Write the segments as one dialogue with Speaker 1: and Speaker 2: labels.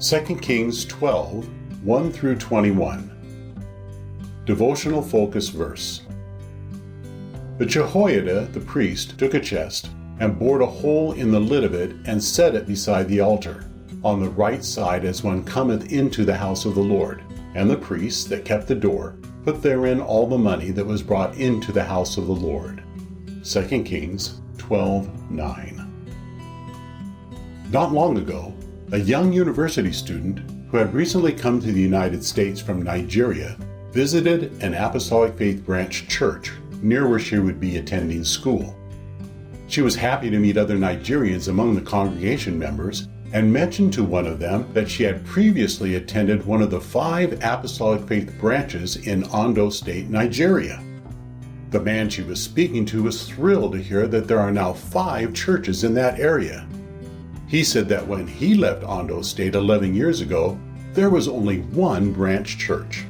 Speaker 1: 2 Kings 12, 1 through 21. Devotional focus verse. But Jehoiada the priest took a chest, and bored a hole in the lid of it, and set it beside the altar, on the right side as one cometh into the house of the Lord. And the priests that kept the door put therein all the money that was brought into the house of the Lord. 2 Kings 12:9. Not long ago, a young university student who had recently come to the United States from Nigeria visited an Apostolic Faith branch church near where she would be attending school. She was happy to meet other Nigerians among the congregation members and mentioned to one of them that she had previously attended one of the 5 Apostolic Faith branches in Ondo State, Nigeria. The man she was speaking to was thrilled to hear that there are now 5 churches in that area. He said that when he left Ondo State 11 years ago, there was only one branch church.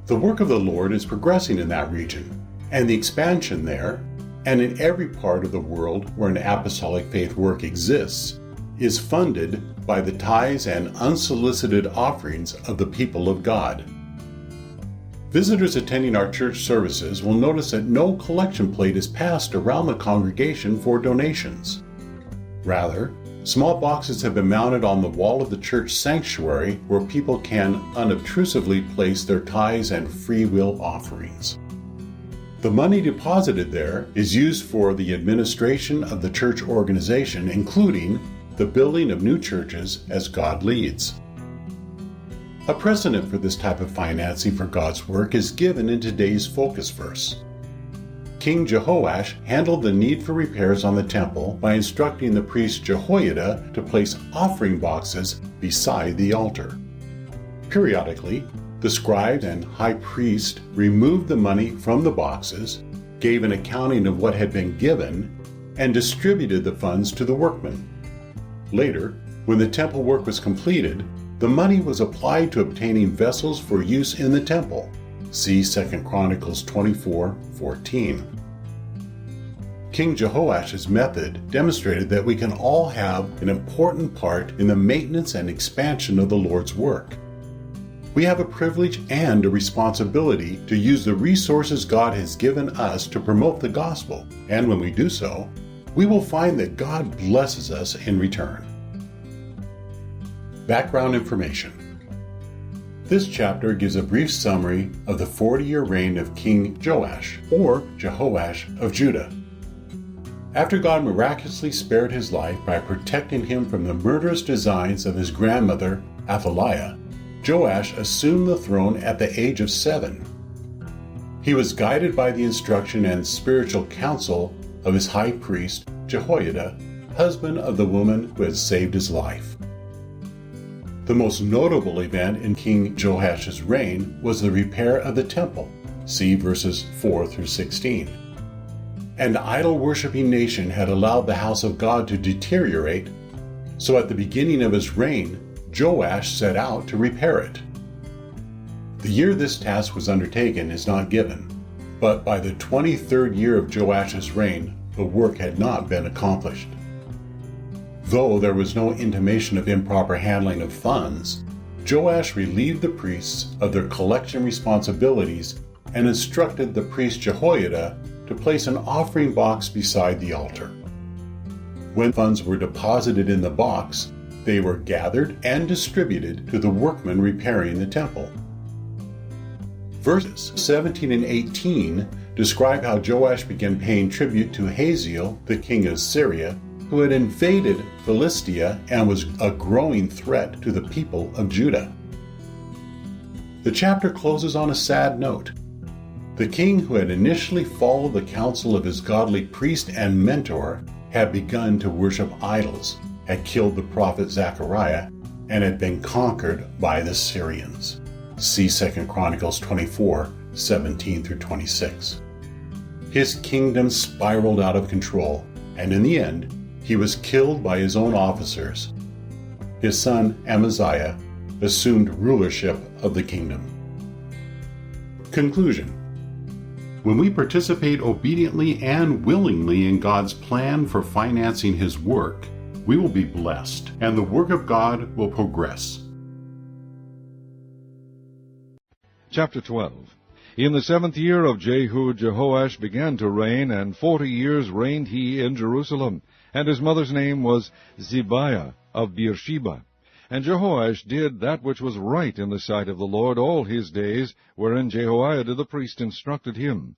Speaker 1: The work of the Lord is progressing in that region, and the expansion there, and in every part of the world where an apostolic faith work exists, is funded by the tithes and unsolicited offerings of the people of God. Visitors attending our church services will notice that no collection plate is passed around the congregation for donations. Rather, small boxes have been mounted on the wall of the church sanctuary where people can unobtrusively place their tithes and free will offerings. The money deposited there is used for the administration of the church organization, including the building of new churches as God leads. A precedent for this type of financing for God's work is given in today's focus verse. King Jehoash handled the need for repairs on the temple by instructing the priest Jehoiada to place offering boxes beside the altar. Periodically, the scribe and high priest removed the money from the boxes, gave an accounting of what had been given, and distributed the funds to the workmen. Later, when the temple work was completed, the money was applied to obtaining vessels for use in the temple. See 2 Chronicles 24:14. King Jehoash's method demonstrated that we can all have an important part in the maintenance and expansion of the Lord's work. We have a privilege and a responsibility to use the resources God has given us to promote the gospel, and when we do so, we will find that God blesses us in return. Background information. This chapter gives a brief summary of the 40-year reign of King Joash, or Jehoash of Judah. After God miraculously spared his life by protecting him from the murderous designs of his grandmother, Athaliah, Joash assumed the throne at the age of 7. He was guided by the instruction and spiritual counsel of his high priest, Jehoiada, husband of the woman who had saved his life. The most notable event in King Joash's reign was the repair of the temple. See verses 4 through 16. An idol-worshipping nation had allowed the house of God to deteriorate, so at the beginning of his reign, Joash set out to repair it. The year this task was undertaken is not given, but by the 23rd year of Joash's reign, the work had not been accomplished. Though there was no intimation of improper handling of funds, Joash relieved the priests of their collection responsibilities and instructed the priest Jehoiada to place an offering box beside the altar. When funds were deposited in the box, they were gathered and distributed to the workmen repairing the temple. Verses 17 and 18 describe how Joash began paying tribute to Hazael, the king of Syria, who had invaded Philistia and was a growing threat to the people of Judah. The chapter closes on a sad note. The king, who had initially followed the counsel of his godly priest and mentor, had begun to worship idols, had killed the prophet Zechariah, and had been conquered by the Syrians. See 2 Chronicles 24:17 through 26. His kingdom spiraled out of control, and in the end, he was killed by his own officers. His son Amaziah assumed rulership of the kingdom. Conclusion. When we participate obediently and willingly in God's plan for financing His work, we will be blessed, and the work of God will progress.
Speaker 2: Chapter 12. In the 7th year of Jehu, Jehoash began to reign, and 40 years reigned he in Jerusalem. And his mother's name was Zibiah of Beersheba. And Jehoash did that which was right in the sight of the Lord all his days, wherein Jehoiada the priest instructed him.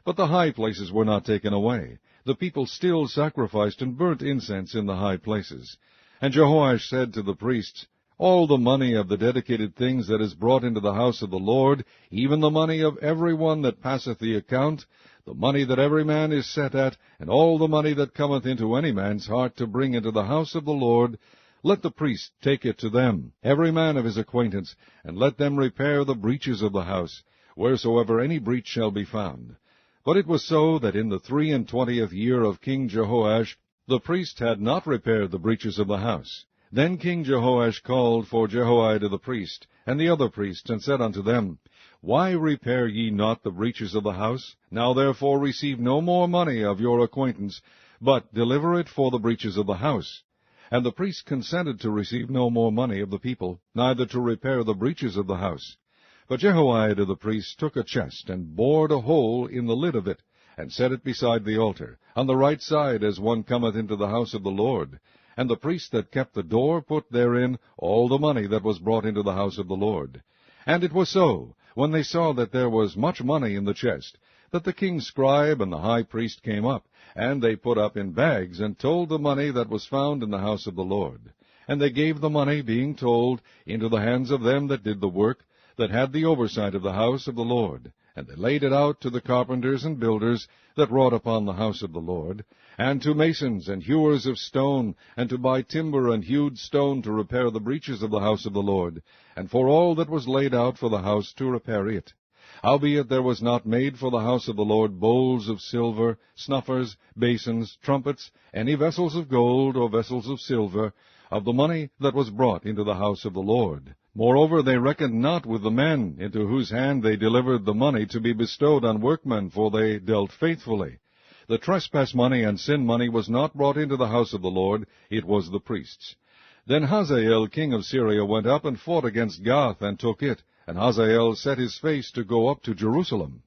Speaker 2: But the high places were not taken away. The people still sacrificed and burnt incense in the high places. And Jehoash said to the priests, All the money of the dedicated things that is brought into the house of the Lord, even the money of every one that passeth the account, the money that every man is set at, and all the money that cometh into any man's heart to bring into the house of the Lord, let the priest take it to them, every man of his acquaintance, and let them repair the breaches of the house, wheresoever any breach shall be found. But it was so that in the 23 year of King Jehoash, the priest had not repaired the breaches of the house. Then King Jehoash called for Jehoiada the priest, and the other priests, and said unto them, Why repair ye not the breaches of the house? Now therefore receive no more money of your acquaintance, but deliver it for the breaches of the house. And the priests consented to receive no more money of the people, neither to repair the breaches of the house. But Jehoiada the priest took a chest, and bored a hole in the lid of it, and set it beside the altar, on the right side as one cometh into the house of the Lord. And the priest that kept the door put therein all the money that was brought into the house of the Lord. And it was so, when they saw that there was much money in the chest, that the king's scribe and the high priest came up, and they put up in bags, and told the money that was found in the house of the Lord. And they gave the money, being told, into the hands of them that did the work, that had the oversight of the house of the Lord. And they laid it out to the carpenters and builders that wrought upon the house of the Lord, and to masons and hewers of stone, and to buy timber and hewed stone to repair the breaches of the house of the Lord, and for all that was laid out for the house to repair it. Howbeit there was not made for the house of the Lord bowls of silver, snuffers, basins, trumpets, any vessels of gold or vessels of silver, of the money that was brought into the house of the Lord. Moreover, they reckoned not with the men, into whose hand they delivered the money to be bestowed on workmen, for they dealt faithfully. The trespass money and sin money was not brought into the house of the Lord, it was the priests. Then Hazael king of Syria went up and fought against Gath, and took it, and Hazael set his face to go up to Jerusalem.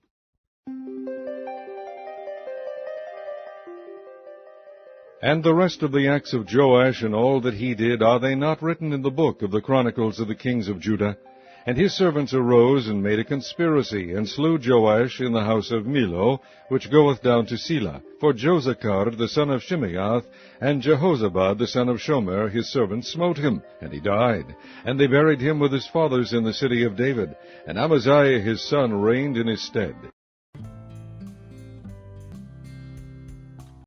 Speaker 2: And the rest of the acts of Joash, and all that he did, are they not written in the book of the Chronicles of the kings of Judah? And his servants arose, and made a conspiracy, and slew Joash in the house of Millo, which goeth down to Selah. For Josachar the son of Shimeath, and Jehozabad the son of Shomer, his servant, smote him, and he died. And they buried him with his fathers in the city of David. And Amaziah his son reigned in his stead.